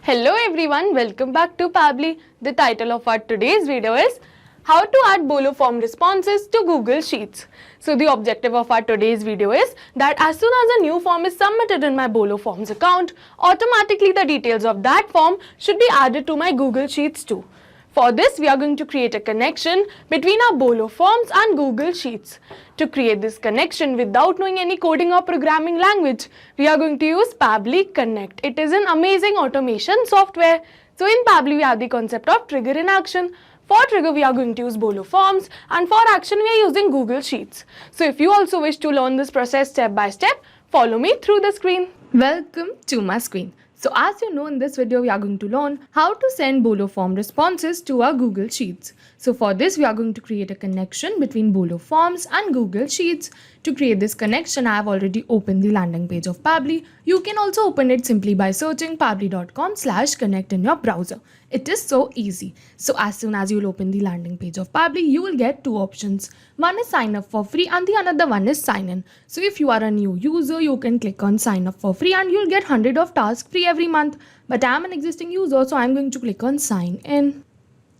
Hello everyone, welcome back to Pabbly. The title of our today's video is How to add BoloForm responses to Google Sheets. So the objective of our today's video is that as soon as a new form is submitted in my BoloForms account, automatically the details of that form should be added to my Google Sheets too. For this, we are going to create a connection between our BoloForms and Google Sheets. To create this connection without knowing any coding or programming language, we are going to use Pabbly Connect. It is an amazing automation software. So in Pabbly, we have the concept of trigger in action. For trigger, we are going to use BoloForms, and for action, we are using Google Sheets. So if you also wish to learn this process step by step, follow me through the screen. Welcome to my screen. So as you know, in this video, we are going to learn how to send BoloForm responses to our Google Sheets. So for this, we are going to create a connection between BoloForms and Google Sheets. To create this connection, I have already opened the landing page of Pabbly. You can also open it simply by searching pabbly.com/connect in your browser. It is so easy. So as soon as you'll open the landing page of Pabbly, you will get two options. One is sign up for free and the another one is sign in. So if you are a new user, you can click on sign up for free and you'll get 100 of tasks free every month. But I am an existing user, so I'm going to click on sign in.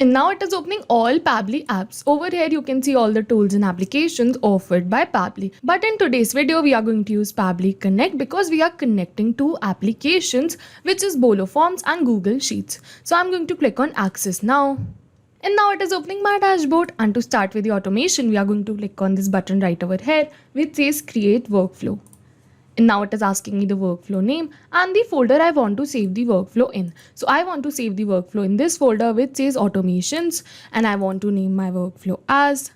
And now it is opening all Pabbly apps. Over here you can see all the tools and applications offered by Pabbly. But in today's video we are going to use Pabbly Connect because we are connecting two applications, which is BoloForms and Google Sheets. So I'm going to click on access now. And now it is opening my dashboard, and to start with the automation we are going to click on this button right over here which says create workflow. And now it is asking me the workflow name and the folder I want to save the workflow in. So I want to save the workflow in this folder which says automations, and I want to name my workflow as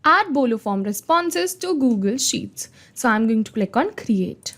add BoloForm responses to Google Sheets. So I'm going to click on create.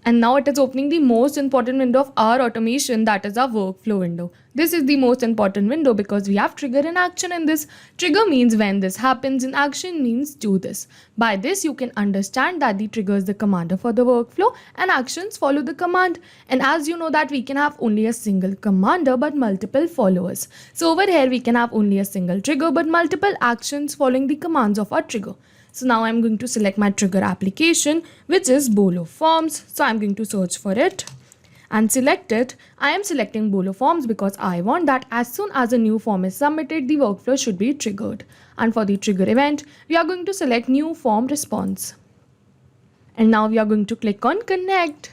And now it is opening the most important window of our automation, that is our workflow window. This is the most important window because we have trigger in action in this. Trigger means when this happens, and action means do this. By this you can understand that the trigger is the commander for the workflow and actions follow the command. And as you know that we can have only a single commander but multiple followers. So over here we can have only a single trigger but multiple actions following the commands of our trigger. So now I'm going to select my trigger application, which is BoloForms. So I'm going to search for it and select it. I am selecting BoloForms because I want that as soon as a new form is submitted, the workflow should be triggered. And for the trigger event, we are going to select new form response. And now we are going to click on connect.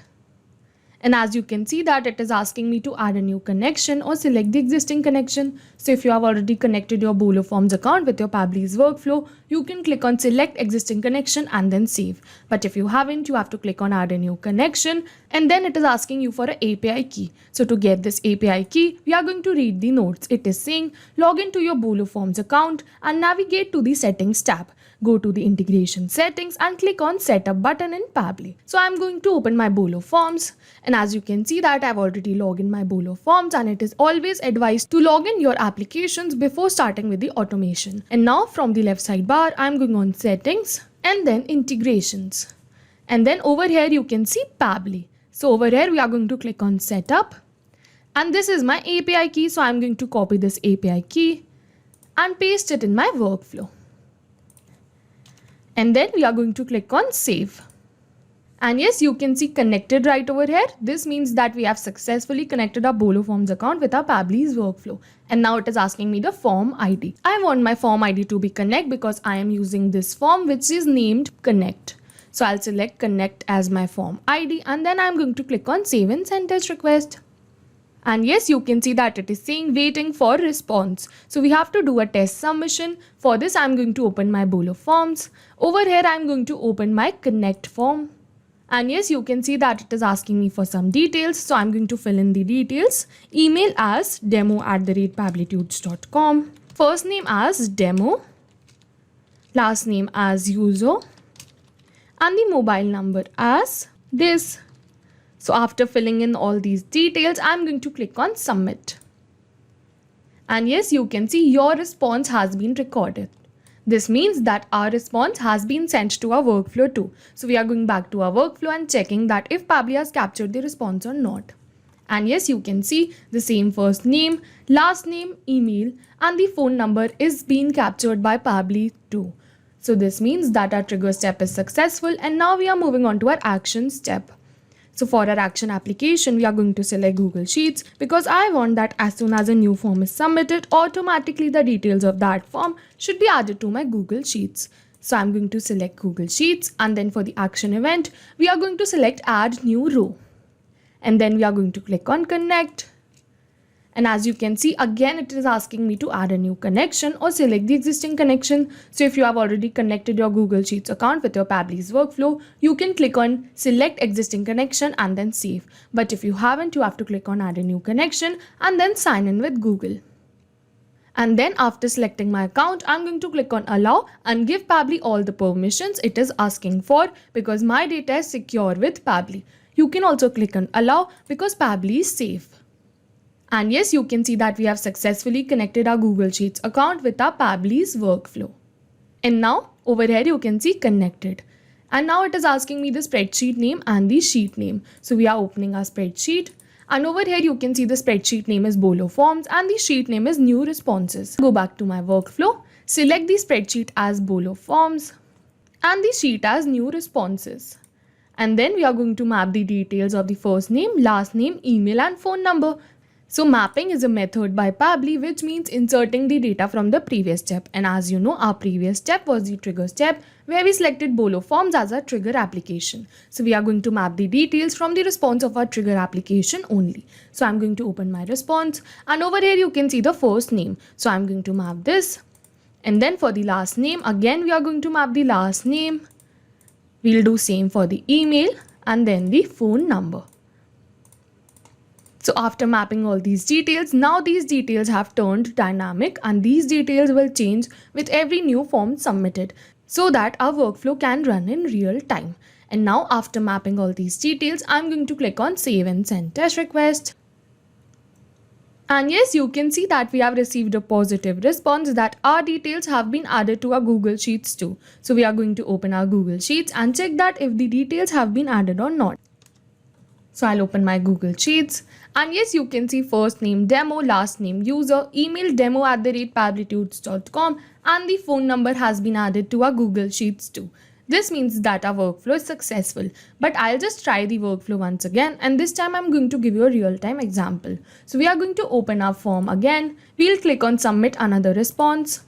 And as you can see that it is asking me to add a new connection or select the existing connection. So if you have already connected your BoloForms account with your Pabbly's workflow, you can click on select existing connection and then save. But if you haven't, you have to click on add a new connection, and then it is asking you for an API key. So to get this API key, we are going to read the notes. It is saying log into your BoloForms account and navigate to the settings tab. Go to the integration settings and click on setup button in Pabbly. So I'm going to open my BoloForms, and as you can see that I've already logged in my BoloForms, and it is always advised to log in your applications before starting with the automation. And now from the left sidebar I'm going on settings and then integrations. And then over here you can see Pabbly. So over here we are going to click on setup, and this is my API key. So I'm going to copy this API key and paste it in my workflow. And then we are going to click on save. And yes, you can see connected right over here. This means that we have successfully connected our BoloForms account with our Pabbly's workflow. And now it is asking me the form ID. I want my form ID to be connect because I am using this form which is named connect. So I'll select connect as my form ID, and then I'm going to click on save and send test request. And yes, you can see that it is saying waiting for response. So we have to do a test submission. For this, I'm going to open my BoloForms. Over here, I'm going to open my connect form. And yes, you can see that it is asking me for some details. So I'm going to fill in the details. Email as demo@pabblytudes.com. First name as demo. Last name as user. And the mobile number as this. So after filling in all these details, I'm going to click on submit. And yes, you can see your response has been recorded. This means that our response has been sent to our workflow too. So we are going back to our workflow and checking that if Pabbly has captured the response or not. And yes, you can see the same first name, last name, email, and the phone number is being captured by Pabbly too. So this means that our trigger step is successful, and now we are moving on to our action step. So for our action application, we are going to select Google Sheets because I want that as soon as a new form is submitted, automatically the details of that form should be added to my Google Sheets. So I'm going to select Google Sheets, and then for the action event, we are going to select add new row. And then we are going to click on connect. And as you can see, again it is asking me to add a new connection or select the existing connection. So if you have already connected your Google Sheets account with your Pabbly's workflow, you can click on select existing connection and then save. But if you haven't, you have to click on add a new connection and then sign in with Google. And then after selecting my account, I'm going to click on allow and give Pabbly all the permissions it is asking for because my data is secure with Pabbly. You can also click on allow because Pabbly is safe. And yes, you can see that we have successfully connected our Google Sheets account with our Pabbly's workflow. And now over here you can see connected. And now it is asking me the spreadsheet name and the sheet name. So we are opening our spreadsheet. And over here you can see the spreadsheet name is BoloForms and the sheet name is new responses. Go back to my workflow, select the spreadsheet as BoloForms and the sheet as new responses. And then we are going to map the details of the first name, last name, email and phone number. So mapping is a method by Pabbly which means inserting the data from the previous step. And as you know, our previous step was the trigger step where we selected BoloForms as our trigger application. So we are going to map the details from the response of our trigger application only. So I'm going to open my response and over here you can see the first name. So I'm going to map this. And then for the last name, again we are going to map the last name. We'll do same for the email and then the phone number. So after mapping all these details, now these details have turned dynamic and these details will change with every new form submitted so that our workflow can run in real time. And now after mapping all these details, I'm going to click on save and send test request. And yes, you can see that we have received a positive response that our details have been added to our Google Sheets too. So we are going to open our Google Sheets and check that if the details have been added or not. So I'll open my Google Sheets and yes, you can see first name demo, last name user, email demo@pabblytudes.com and the phone number has been added to our Google Sheets too. This means that our workflow is successful. But I'll just try the workflow once again and this time I'm going to give you a real-time example. So we are going to open our form again. We'll click on submit another response.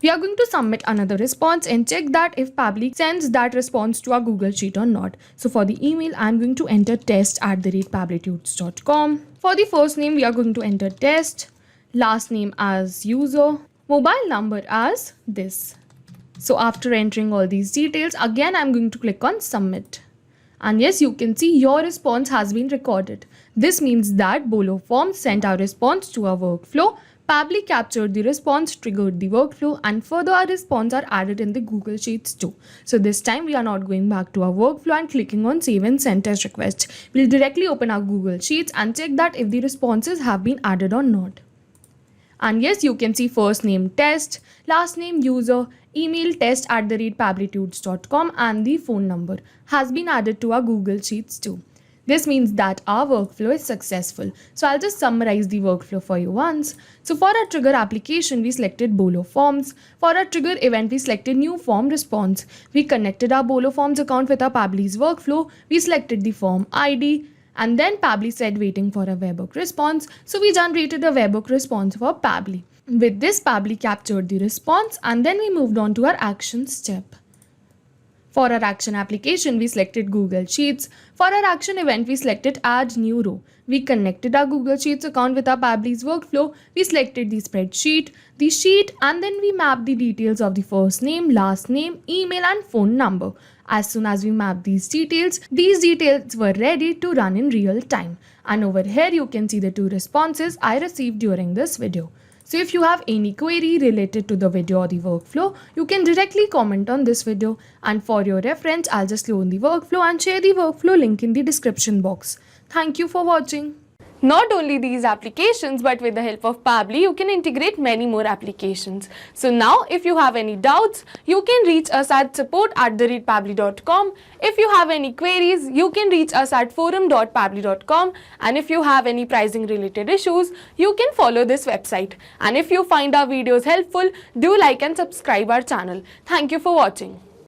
We are going to submit another response and check that if Pabbly sends that response to our Google Sheet or not. So for the email, I'm going to enter test@pabblytudes.com. For the first name, we are going to enter test, last name as user, mobile number as this. So after entering all these details, again, I'm going to click on submit. And yes, you can see your response has been recorded. This means that BoloForms sent our response to our workflow. Pabbly captured the response, triggered the workflow, and further our response are added in the Google Sheets too. So this time we are not going back to our workflow and clicking on save and send test request. We'll directly open our Google Sheets and check that if the responses have been added or not. And yes, you can see first name test, last name user, email test@pabblytudes.com and the phone number has been added to our Google Sheets too. This means that our workflow is successful. So I'll just summarize the workflow for you once. So for our trigger application, we selected BoloForms. For our trigger event, we selected new form response. We connected our BoloForms account with our Pabbly's workflow. We selected the form ID. And then Pabbly said waiting for a webhook response. So we generated a webhook response for Pabbly. With this, Pabbly captured the response and then we moved on to our action step. For our action application, we selected Google Sheets. For our action event, we selected add new row. We connected our Google Sheets account with our Pabbly's workflow. We selected the spreadsheet, the sheet, and then we mapped the details of the first name, last name, email, and phone number. As soon as we mapped these details were ready to run in real time. And over here, you can see the two responses I received during this video. So if you have any query related to the video or the workflow, you can directly comment on this video. And for your reference, I'll just clone the workflow and share the workflow link in the description box. Thank you for watching. Not only these applications, but with the help of Pabbly, you can integrate many more applications. So now, if you have any doubts, you can reach us at support@pabbly.com. If you have any queries, you can reach us at forum.pabbly.com. And if you have any pricing related issues, you can follow this website. And if you find our videos helpful, do like and subscribe our channel. Thank you for watching.